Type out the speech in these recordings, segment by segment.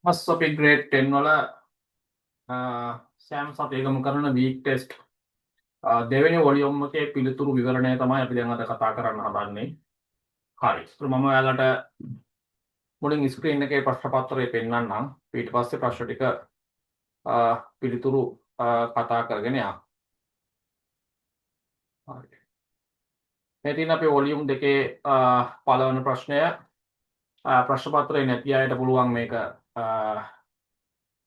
මස් අපි ග්‍රේඩ් 10 වල සෑම සතියකම කරන වීක් ටෙස්ට් දෙවෙනි වොලියුම් එකේ පිළිතුරු විවරණය තමයි අපි දැන් අද කතා කරන්න හදන්නේ. හරි. ඒත් මම ඔයාලට මුලින් ස්ක්‍රීන් එකේ ප්‍රශ්න පත්‍රය පෙන්නන්නම්. ඊට පස්සේ ප්‍රශ්න ටික පිළිතුරු කතා කරගෙන යන්න. හරි. මේ තියෙන අපේ වොලියුම් දෙකේ පළවෙනි ප්‍රශ්නය ප්‍රශ්න පත්‍රය නැති අයට පුළුවන් මේක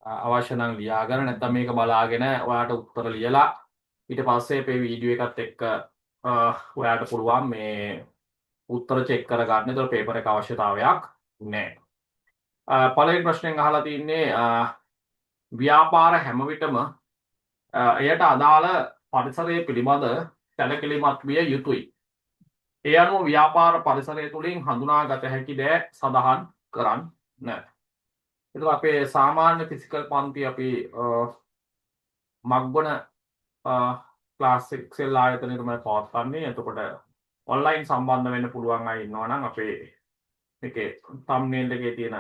අවශ්‍ය නම් ලියාගන්න නැත්නම් මේක බලාගෙන ඔයාලට උත්තර ලියලා ඊට පස්සේ අපේ වීඩියෝ එකත් එක්ක ඔයාලට පුළුවන් මේ උත්තර චෙක් කරගන්න. ඒතර පේපර් එක අවශ්‍යතාවයක් නැහැ. පළවෙනි ප්‍රශ්නෙන් අහලා තින්නේ ව්‍යාපාර හැම විටම එයට අදාළ පරිසරය පිළිබඳ සැලකිලිමත් විය යුතුයි. ඒ අනුව ව්‍යාපාර පරිසරය තුළින් හඳුනාගත හැකි දෑ සඳහන් කරන්න. එතකොට අපේ සාමාන්‍ය ෆිසිකල් පන්ති අපි මග්ගොන ක්ලාස් එක්සෙල් ආයතනයේ තමයි පවත්වන්නේ. එතකොට ඔන්ලයින් සම්බන්ධ වෙන්න පුළුවන් අය ඉන්නවා නම් අපේ මේකේ thumbnail එකේ තියෙන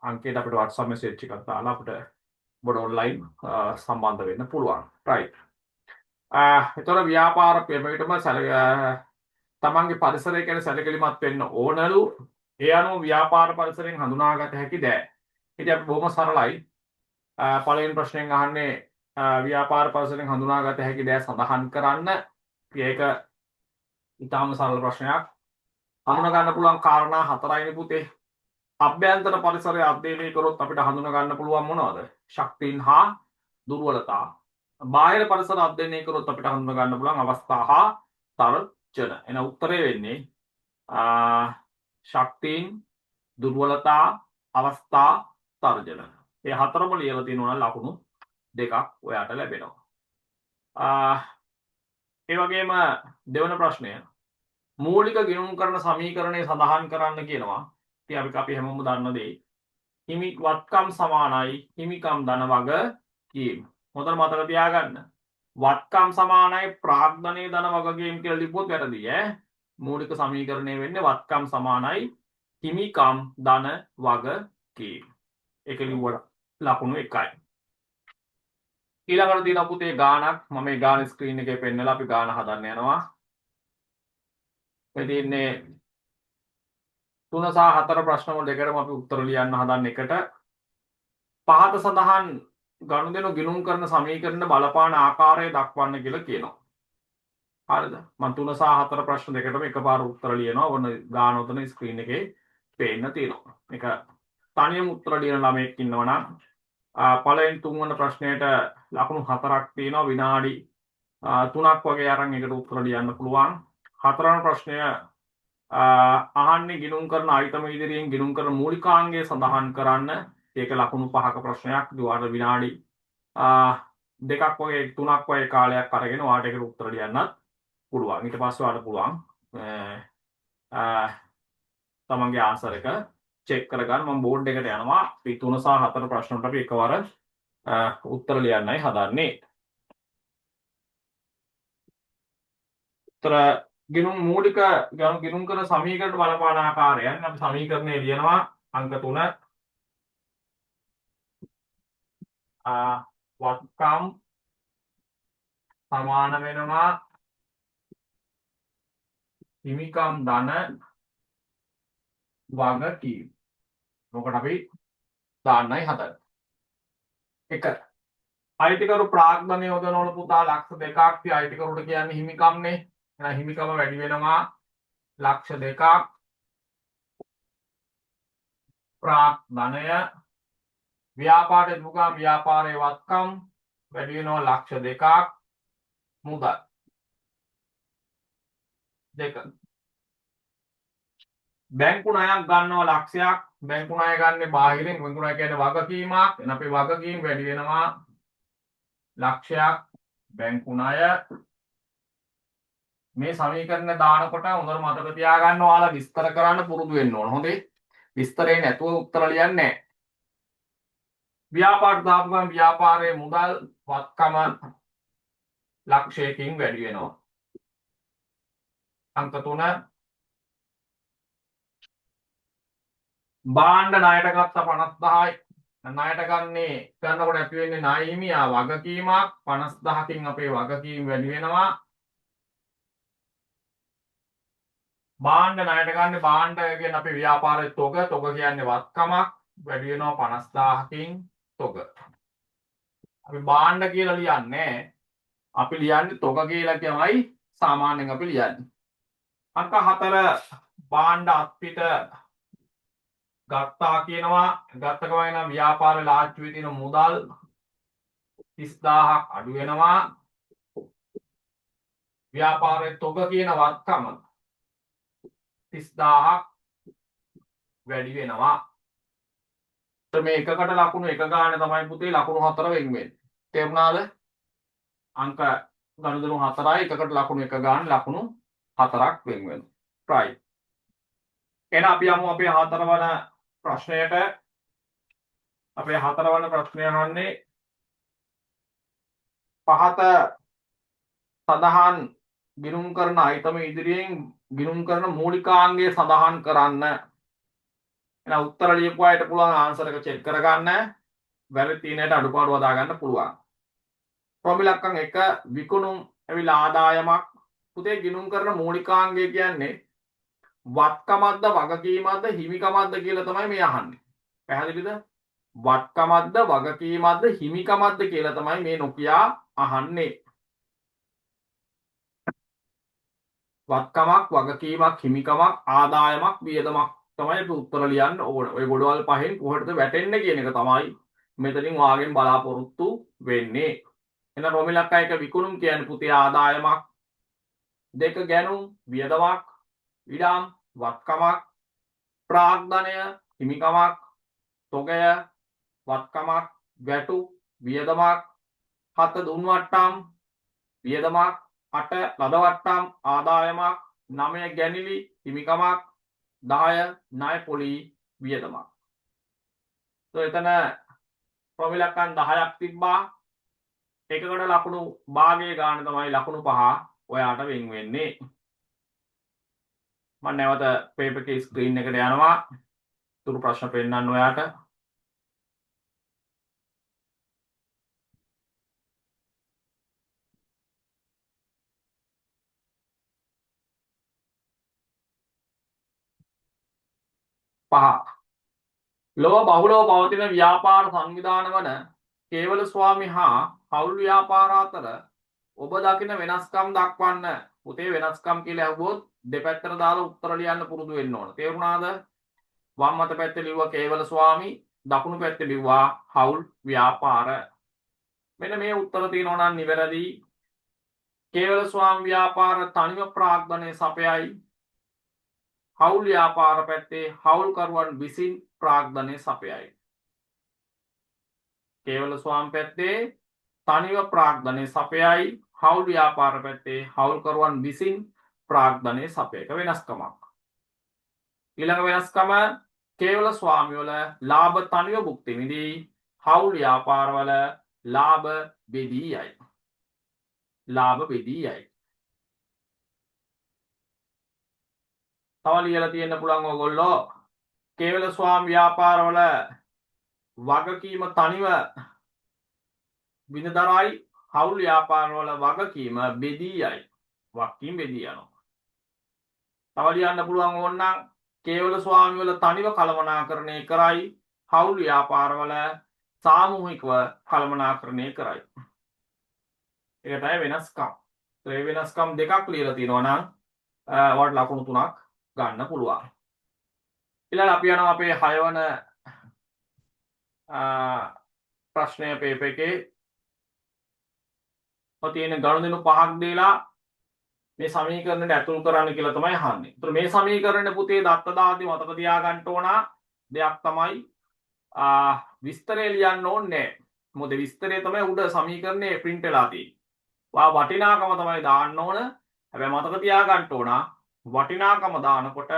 අංකයට අපිට WhatsApp message එකක් දාලා අපිට ඔබට ඔන්ලයින් සම්බන්ධ වෙන්න පුළුවන්. right. එතකොට ව්‍යාපාර පෙරමිටම තමන්ගේ පරිසරය ගැන සැලකිලිමත් වෙන්න ඕනලු. ඒ අනුව ව්‍යාපාර පරිසරයෙන් හඳුනාගත හැකි දෑ. ඉතින් අපි බොහොම සරලයි. පළවෙනි ප්‍රශ්නයෙන් අහන්නේ ව්‍යාපාර පරිසරයෙන් හඳුනාගත හැකි දෑ සඳහන් කරන්න. ඒක ඊටාම සරල ප්‍රශ්නයක්. හඳුනා ගන්න පුළුවන් කාරණා හතරයිනේ පුතේ. අභ්‍යන්තර පරිසරය අධ්‍යයනය කරොත් අපිට හඳුනා ගන්න පුළුවන් මොනවද? ශක්තියින් හා දුර්වලතා. බාහිර පරිසර අධ්‍යයනය කරොත් අපිට හඳුනා ගන්න පුළුවන් අවස්ථා හා තර්ජන. එන උත්තරේ වෙන්නේ ශක්තියින්, දුර්වලතා, අවස්ථා, තර්ජන. මේ හතරම ලියලා තියෙනවා නම් ලකුණු දෙකක් ඔයාට ලැබෙනවා. ඒ වගේම දෙවන ප්‍රශ්නය මූලික ගිණුම් කරන සමීකරණය සඳහන් කරන්න කියනවා. ඉතින් අපි හැමෝම දන්න දේ. හිමි වත්කම් සමානයි හිමිකම් ධන වග කීම්. හොඳට මතක තියාගන්න. වත්කම් සමානයි ප්‍රාග්ධනයේ ධන වගකීම් කියලා ලිව්වොත් වැරදි ඈ. මූලික සමීකරණය වෙන්නේ වත්කම් සමානයි හිමිකම් ධන වගකීම්. ඒක ලිව්වට ලකුණු 1යි. ඊළඟට තියෙන පුතේ ගානක්. මම මේ ගාන ස්ක්‍රීන් එකේ පෙන්නලා අපි ගාන හදන්න යනවා. මේ තියෙන්නේ 3 සහ 4 ප්‍රශ්න වල දෙකටම අපි උත්තර ලියන්න හදන එකට පහත සඳහන් ගනුදෙනු ගිණුම් කරන සමීකරණ බලපාන ආකාරය දක්වන්න කියලා කියනවා. හරිද? මම 3 සහ 4 ප්‍රශ්න දෙකටම එකපාර උත්තර ලියනවා. ඔන්න ගාන උතන ස්ක්‍රීන් එකේ පේන්න තියෙනවා. මේක තනියම උත්තර ලියන ළමයෙක් ඉන්නවා නම් පළවෙනි තුන්වන ප්‍රශ්නයට ලකුණු 4ක් තියෙනවා. විනාඩි 3ක් වගේ අරන් ඒකට උත්තර ලියන්න පුළුවන්. හතරවන ප්‍රශ්නය අහන්නේ ගිණුම් කරන අයිටම ඉදිරියෙන් ගිණුම් කරන මූලිකාංගය සඳහන් කරන්න. ඒක ලකුණු 5ක ප්‍රශ්නයක්. දුවාට විනාඩි 2ක් වගේ 3ක් වගේ කාලයක් අරගෙන ඔයාලට ඒකට උත්තර ලියන්නත් පුළුවන්. ඊට පස්සේ ඔයාලට පුළුවන් තමන්ගේ ආන්සර් එක චෙක් කරගන්න. මම බෝඩ් එකට යනවා. අපි 3 සහ 4 ප්‍රශ්න වලට අපි එකවර උත්තර ලියන්නයි හදන්නේ. උත්තර ගිණුම් මූලික ගිණුම් කරන සමීකරණ බලපාන ආකාරයන් අපි සමීකරණය ලියනවා. අංක 3 වත්කම් සමාන වෙනවා හිමිකම් ධන වගකීම්. මොකට අපි දාන්නයි හදන්නේ. 1 අයිතිකරු ප්‍රාග්ධනය යොදනවල පුතා ලක්ෂ 2ක් තිය අයිතිකරුට කියන්නේ හිමිකම්නේ. එහෙනම් හිමිකම වැඩි වෙනවා ලක්ෂ 2ක්. ප්‍රාග්ධනය ව්‍යාපාරයේ දුකම් ව්‍යාපාරයේ වත්කම් වැඩි වෙනවා ලක්ෂ 2ක්. මුදල් 2. බැංකු ණයක් ගන්නවා ලක්ෂයක්. බැංකු ණය ගන්නේ බාහිරින්. බැංකු ණය කියන්නේ වගකීමක්. එන අපේ වගකීම් වැඩි වෙනවා ලක්ෂයක්. බැංකු ණය මේ සමීකරණ දානකොට හොඳට මතක තියාගන්න. ඔයාලා විස්තර කරන්න පුරුදු වෙන්න ඕන. හොඳේ. විස්තරේ නැතුව උත්තර ලියන්නේ නැහැ. ව්‍යාපාර දාපු ගමන් ව්‍යාපාරයේ මුදල් වත්කම ලක්ෂයකින් වැඩි වෙනවා. අංක 3 භාණ්ඩ ණයට ගත්ත 50000යි ණයට ගන්නේ කරනකොට ඇති වෙන්නේ ණය හිමියා වගකීමක් 50000කින් අපේ වගකීම් වැඩි වෙනවා. භාණ්ඩ ණයට ගන්න භාණ්ඩ කියන්නේ අපේ ව්‍යාපාරයේ තොග කියන්නේ වත්කමක් වැඩි වෙනවා 50000කින් තොග. අපි භාණ්ඩ කියලා ලියන්නේ අපි ලියන්නේ තොග කියලා තමයි සාමාන්‍යයෙන් අපි ලියන්නේ. අංක 4 භාණ්ඩ අත්පිට ගත්තා කියනවා. ගත්ත ගමන් ව්‍යාපාරේ ලාච්චුවේ තියෙන මුදල් 30000ක් අඩු වෙනවා. ව්‍යාපාරයේ තොග කියන වත්කම 30000ක් වැඩි වෙනවා. මේ එකකට ලකුණු එක ගානේ තමයි පුතේ ලකුණු 4 වෙන් වෙන්නේ. තේරුණාද? අංක ගනුදෙනු 4යි එකකට ලකුණු එක ගානේ ලකුණු 4ක් වෙන් වෙනවා. right. එහෙනම් අපි යමු අපේ 4 වන ප්‍රශ්නයට. අපේ 4 වන ප්‍රශ්නය අහන්නේ පහත සඳහන් ගිණුම් කරන අයිටම ඉදිරියෙන් ගිණුම් කරන මූලිකාංගය සඳහන් කරන්න. එහෙනම් උත්තර ලියපු අයට පුළුවන් ආන්සර් එක චෙක් කරගන්න. වැරදි තියෙනට අඩුපාඩු හදා ගන්න පුළුවන්. ප්‍රමිලක්කම් 1 විකුණුම් ඇවිල්ලා ආදායමක්. පුතේ ගිණුම් කරන මූලිකාංගය කියන්නේ වත්කමක්ද වගකීමක්ද හිමිකමක්ද කියලා තමයි මේ අහන්නේ. පැහැදිලිද? වත්කමක්ද වගකීමක්ද හිමිකමක්ද කියලා තමයි මේ නොකියා අහන්නේ. වත්කමක් වගකීමක් හිමිකමක් ආදායමක් වියදමක් තමයි අපි උත්තර ලියන්න ඕන. ඔය ගොඩවල් පහෙන් කොහෙටද වැටෙන්නේ කියන එක තමයි මෙතනින් වාගෙන් බලාපොරොත්තු වෙන්නේ. එහෙනම් රොමිලක්ක 1 විකුණුම් කියන්නේ පුතේ ආදායමක්. 2 ගැනුම් වියදමක්. ඉඩම් වත්කමක්. ප්‍රාග්ධනය හිමිකමක්. තොගය වත්කමක්. වැටු වියදමක්. 7 දුන් වට්ටම් වියදමක්. 8 ලද වට්ටම් ආදායමක්. 9 ගැනිලි හිමිකමක්. 10 ණය පොලි වියදමක්. එතන ප්‍රමිලක්කම් 10ක් තිබ්බා. එකකට ලකුණු භාගයේ ගාන තමයි ලකුණු 5 ඔයාට වෙන් වෙන්නේ. මම නැවත පේපර් එකේ ස්ක්‍රීන් එකට යනවා. තුරු ප්‍රශ්න පෙන්නන්න ඔයාට. පහ. ලොව බහුලව පවතින ව්‍යාපාර සංවිධාන වන කේවල ස්වාමී හා හවුල් ව්‍යාපාර අතර ඔබ දකින වෙනස්කම් දක්වන්න. පුතේ වෙනස්කම් කියලා අහුවොත් දෙපැත්තට දාලා උත්තර ලියන්න පුරුදු වෙන්න ඕන. තේරුණාද? වම් අත පැත්තේ ලිව්වා කේවල ස්වාමී, දකුණු පැත්තේ ලිව්වා හවුල් ව්‍යාපාර. මෙන්න මේ උත්තර තියෙනවා නම් නිවැරදි. කේවල ස්වාමී ව්‍යාපාර තනිව ප්‍රාග්ධනයේ සපයයි. හවුල් ව්‍යාපාර පැත්තේ හවුල්කරුවන් විසින් ප්‍රාග්ධනයේ සපයයි. කේවල ස්වාමී පැත්තේ තනිව ප්‍රාග්ධනයේ සපයයි. හවුල් ව්‍යාපාර පැත්තේ හවුල්කරුවන් විසින් ප්‍රාග්ධනයේ සපයක වෙනස්කමක්. ඊළඟ වෙනස්කම කේවල ස්වාමී වල ලාභ තනිව භුක්ති විඳී. හවුල් ව්‍යාපාර වල ලාභ බෙදී යයි. ලාභ බෙදී යයි. තව ලියලා තියෙන්න පුළුවන් ඕගොල්ලෝ කේවල ස්වාමී ව්‍යාපාර වල වගකීම තනිව විඳදරයි. හවුල් ව්‍යාපාර වල වගකීම බෙදී යයි. වගකීම් බෙදී යනවා. තව ලියන්න පුළුවන් ඕනනම් කේවල ස්වාමී වල තනිව කළමනාකරණය කරයි. හවුල් ව්‍යාපාර වල සාමූහිකව කළමනාකරණය කරයි. ඒක තමයි වෙනස්කම්. ඒ වෙනස්කම් දෙකක් ලියලා තියෙනවා නම් වට ලකුණු 3ක් ගන්න පුළුවන්. ඊළඟ අපි යනවා අපේ 6 වන ප්‍රශ්නය පේපර් එකේ. ඔය තියෙන ගනුදෙනු 5ක් දීලා මේ සමීකරණයට ඇතුල් කරන්න කියලා තමයි අහන්නේ. ඒතර මේ සමීකරණේ පුතේ දත්ත දාද්දි මතක තියාගන්න ඕන දෙයක් තමයි විස්තරය ලියන්න ඕනේ. මොකද විස්තරය තමයි උඩ සමීකරණේ print වෙලා තියෙන්නේ. වා වටිනාකම තමයි දාන්න ඕන. හැබැයි මතක තියාගන්න ඕන වටිනාකම දානකොට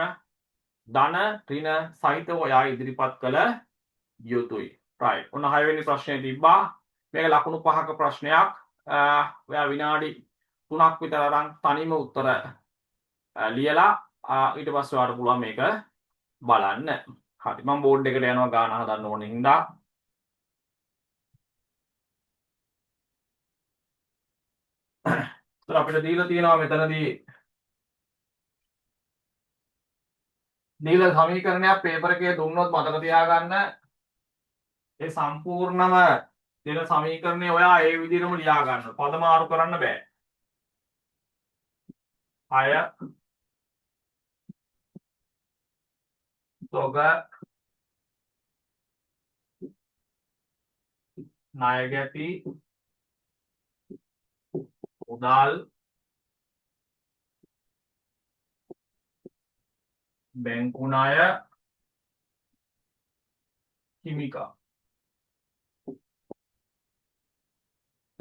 ධන ඍණ සහිතව ඔයා ඉදිරිපත් කළ යුතුයි. right. ඔන්න 6 වෙනි ප්‍රශ්නේ තිබ්බා. මේක ලකුණු 5ක ප්‍රශ්නයක්. ඔයා විනාඩි 3ක් විතර අරන් තනියම උත්තර ලියලා ඊට පස්සේ ඔයාලට පුළුවන් මේක බලන්න. හරි. මම බෝඩ් එකට යනවා ගාන හදන්න ඕනේ හින්දා. ඒතර අපිට දීලා තියෙනවා මෙතනදී දීලා සමීකරණයක් පේපර් එකේ දුන්නොත් මතක තියාගන්න ඒ සම්පූර්ණම දෙන සමීකරණය ඔයා ඒ විදිහටම ලියා ගන්න. පද මාරු කරන්න බෑ. 6 තොග ණය ගැති මුදල් බැංකු ණය හිමිකම්.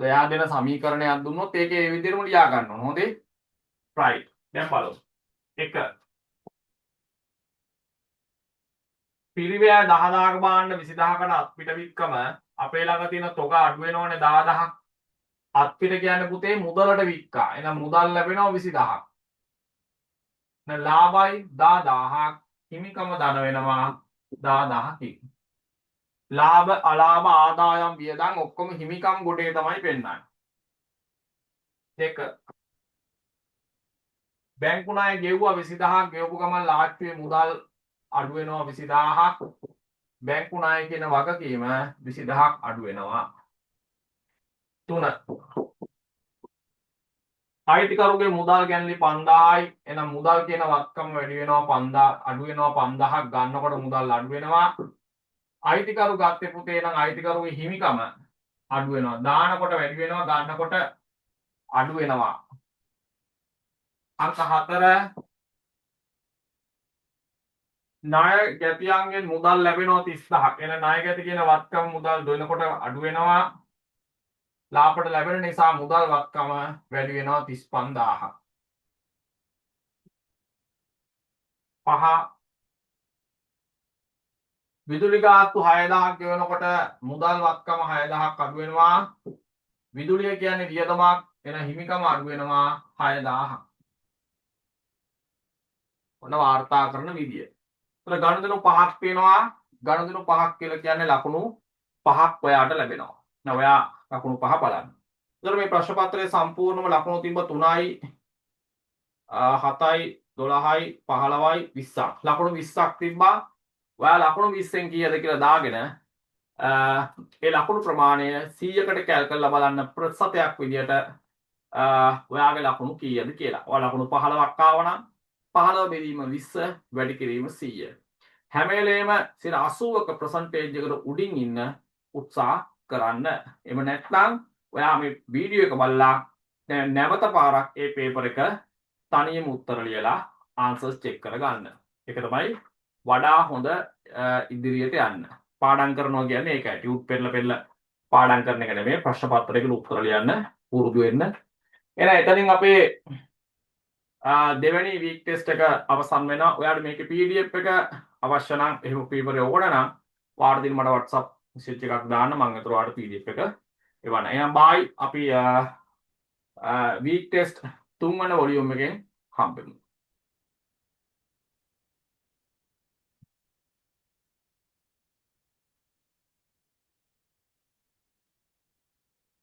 ඔයා දෙන සමීකරණයක් දුන්නොත් ඒක ඒ විදිහටම ලියා ගන්න ඕන. හොඳේ? right. දැන් බලමු. 1 පිරිවැය 10000ක බාන්න 20000කට අත්පිට වික්කම අපේ ළඟ තියෙන තොග අඩු වෙනවනේ 10000ක්. අත්පිට කියන්නේ පුතේ මුදලට වික්කා. එහෙනම් මුදල් ලැබෙනවා 20000ක්. දැන් ලාභයි 10000ක්. හිමිකම ධන වෙනවා 10000කින්. ලාභ අලාභ ආදායම් වියදම් ඔක්කොම හිමිකම් ගොඩේ තමයි පෙන්නන්නේ. 2 බැංකු ණය ගෙවුවා 20000ක් ගෙවපු ගමන් ලාස්ට්ුවේ මුදල් අඩු වෙනවා 20000ක්. බැංකු ණය කියන වගකීම 20000ක් අඩු වෙනවා. 3 අයිතිකරුගේ මුදල් ගැනලි 5000යි. එහෙනම් මුදල් කියන වත්කම වැඩි වෙනවා 5000 අඩු වෙනවා 5000ක් ගන්නකොට මුදල් අඩු වෙනවා. අයිතිකරු ගත්තේ පුතේ නම් අයිතිකරුගේ හිමිකම අඩු වෙනවා. දානකොට වැඩි වෙනවා ගන්නකොට අඩු වෙනවා. අංක 4 ණය ගැතියන්ගෙන් මුදල් ලැබෙනවා 30000ක්. එන ණය ගැති කියන වත්කම මුදල් දෙනකොට අඩු වෙනවා. ලාභයට ලැබෙන නිසා මුදල් වත්කම වැඩි වෙනවා 35000ක්. 5 විදුලි ගාස්තු 6000ක් ගෙවනකොට මුදල් වත්කම 6000ක් අඩු වෙනවා. විදුලිය කියන්නේ වියදමක්. එන හිමිකම අඩු වෙනවා 6000ක්. ඔන්න වාර්තා කරන විදිය. ඒතර ගණුදෙනු 5ක් තියෙනවා. ගණුදෙනු 5ක් කියලා කියන්නේ ලකුණු 5ක් ඔයාට ලැබෙනවා. දැන් ඔයා ලකුණු 5 බලන්න. ඒතර මේ ප්‍රශ්න පත්‍රයේ සම්පූර්ණම ලකුණු තිබ්බ 3යි 7යි 12යි 15යි 20ක්. ලකුණු 20ක් තිබ්බා. ඔයා ලකුණු 20න් කීයද කියලා දාගෙන ඒ ලකුණු ප්‍රමාණය 100කට කැල් කරලා බලන්න ප්‍රතිශතයක් විදියට ඔයාගේ ලකුණු කීයද කියලා. ඔයා ලකුණු 15ක් ආවනම් 15 බෙදීම 20 වැඩි කිරීම 100. හැම වෙලේම 80ක percentage එකට උඩින් ඉන්න උත්සාහ කරන්න. එහෙම නැත්නම් ඔයා මේ වීඩියෝ එක බලලා නැවත පාරක් ඒ පේපර් එක තනියම උත්තර ලියලා ආන්සර්ස් චෙක් කරගන්න. ඒක තමයි වඩා හොඳ ඉදිරියට යන්න. පාඩම් කරනවා කියන්නේ ඒකයි. ටියුට් පෙරලා පාඩම් කරන එක නෙමෙයි ප්‍රශ්න පත්‍රයකට උත්තර ලියන්න පුරුදු වෙන්න. එහෙනම් එතනින් අපේ දෙවැනි වීක් ටෙස්ට් එක අවසන් වෙනවා. ඔයාලට මේකේ PDF එක අවශ්‍ය නම් එහෙම පේපර් එක ඕන නම් වාර්තා දින මට WhatsApp message එකක් දාන්න මම අතට ඔයාලට PDF එක එවන්න. එහෙනම් බයි අපි වීක් ටෙස්ට් 3 වෙනි වොලියුම් එකෙන් හම්බෙමු.